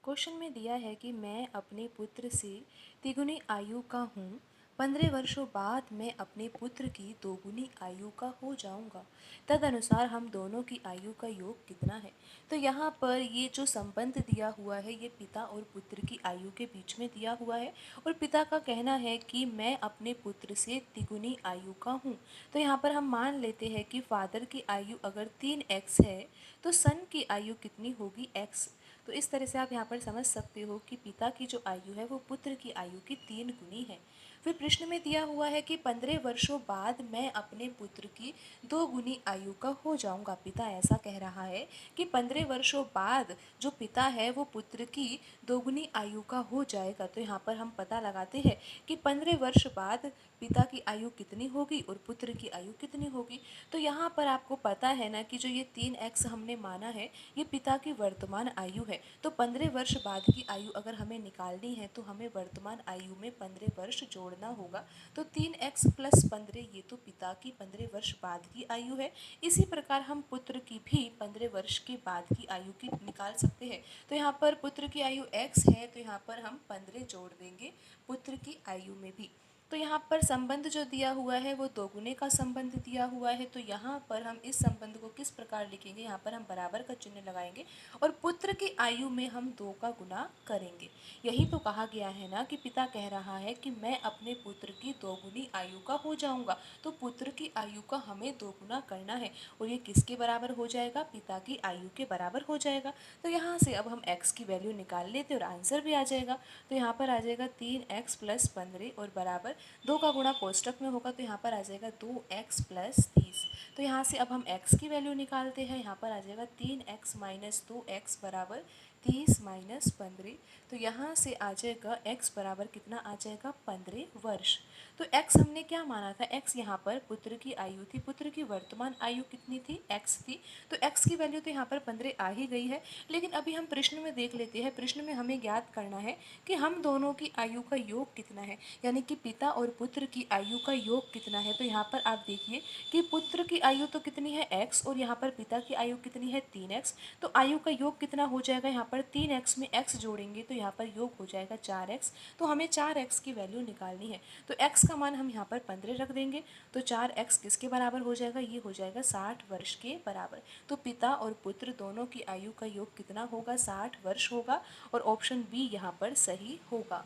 Question में दिया है कि मैं अपने पुत्र से तिगुनी आयु का हूँ। 15 वर्षों बाद मैं अपने पुत्र की दोगुनी आयु का हो जाऊंगा। तदनुसार हम दोनों की आयु का योग कितना है। तो यहाँ पर ये जो संबंध दिया हुआ है ये पिता और पुत्र की आयु के बीच में दिया हुआ है। और पिता का कहना है कि मैं अपने पुत्र से तिगुनी आयु का हूँ। तो यहाँ पर हम मान लेते हैं कि फादर की आयु अगर 3x है तो सन की आयु कितनी होगी, x। तो इस तरह से आप यहाँ पर समझ सकते हो कि पिता की जो आयु है वो पुत्र की आयु की 3 गुनी है। फिर प्रश्न में दिया हुआ है कि 15 वर्षों बाद मैं अपने पुत्र की 2 गुनी आयु का हो जाऊंगा। पिता ऐसा कह रहा है कि 15 वर्षों बाद जो पिता है वो पुत्र की 2 गुनी आयु का हो जाएगा। तो यहाँ पर हम पता लगाते हैं कि 15 वर्ष बाद पिता की आयु कितनी होगी और पुत्र की आयु कितनी होगी। तो यहाँ पर आपको पता है ना कि जो ये 3x हमने माना है ये पिता की वर्तमान आयु है। तो 15 वर्ष बाद की आयु अगर हमें निकालनी है तो हमें वर्तमान आयु में 15 वर्ष जोड़ना होगा। तो 3x + 15 ये तो पिता की 15 वर्ष बाद की आयु है। इसी प्रकार हम पुत्र की भी 15 वर्ष के बाद की आयु की निकाल सकते हैं। तो यहाँ पर पुत्र की आयु x है तो यहाँ पर हम 15 जोड़ देंगे पुत्र की आयु में भी। तो यहाँ पर संबंध जो दिया हुआ है वो दोगुने का संबंध दिया हुआ है। तो यहाँ पर हम इस संबंध को किस प्रकार लिखेंगे, यहाँ पर हम बराबर का चिन्ह लगाएंगे और पुत्र की आयु में हम 2 का गुना करेंगे। यही तो कहा गया है ना कि पिता कह रहा है कि मैं अपने पुत्र की 2 गुनी आयु का हो जाऊंगा। तो पुत्र की आयु का हमें 2 गुना करना है और ये किसके बराबर हो जाएगा, पिता की आयु के बराबर हो जाएगा। तो यहाँ से अब हम x की वैल्यू निकाल लेते और आंसर भी आ जाएगा। तो यहाँ पर आ जाएगा 3x + 15 और बराबर 2 का गुणा कोष्टक में होगा तो यहाँ पर आ जाएगा 2x + 30। तो यहाँ से अब हम x की वैल्यू निकालते हैं। यहाँ पर आ जाएगा 3x - 2x बराबर 30 - 15। तो यहाँ से आ जाएगा x बराबर कितना आ जाएगा, 15 वर्ष। तो x हमने क्या माना था, x यहाँ पर पुत्र की आयु थी। पुत्र की वर्तमान आयु कितनी थी, x थी। तो x की वैल्यू तो यहाँ पर 15 आ ही गई है। लेकिन अभी हम प्रश्न में देख लेते हैं। प्रश्न में हमें ज्ञात करना है कि हम दोनों की आयु का योग कितना है, यानी कि पिता और पुत्र की आयु का योग कितना है। तो यहाँ पर आप देखिए कि पुत्र की आयु तो कितनी है, x, और यहाँ पर पिता की आयु कितनी है, 3x। तो आयु का योग कितना हो जाएगा, यहाँ पर 3x में x जोड़ेंगे तो यहाँ पर योग हो जाएगा 4x। तो हमें 4x की वैल्यू निकालनी है। तो x का मान हम यहाँ पर 15 रख देंगे। तो 4x किसके बराबर हो जाएगा, ये हो जाएगा 60 वर्ष के बराबर। तो पिता और पुत्र दोनों की आयु का योग कितना होगा, 60 वर्ष होगा। और ऑप्शन बी यहाँ पर सही होगा।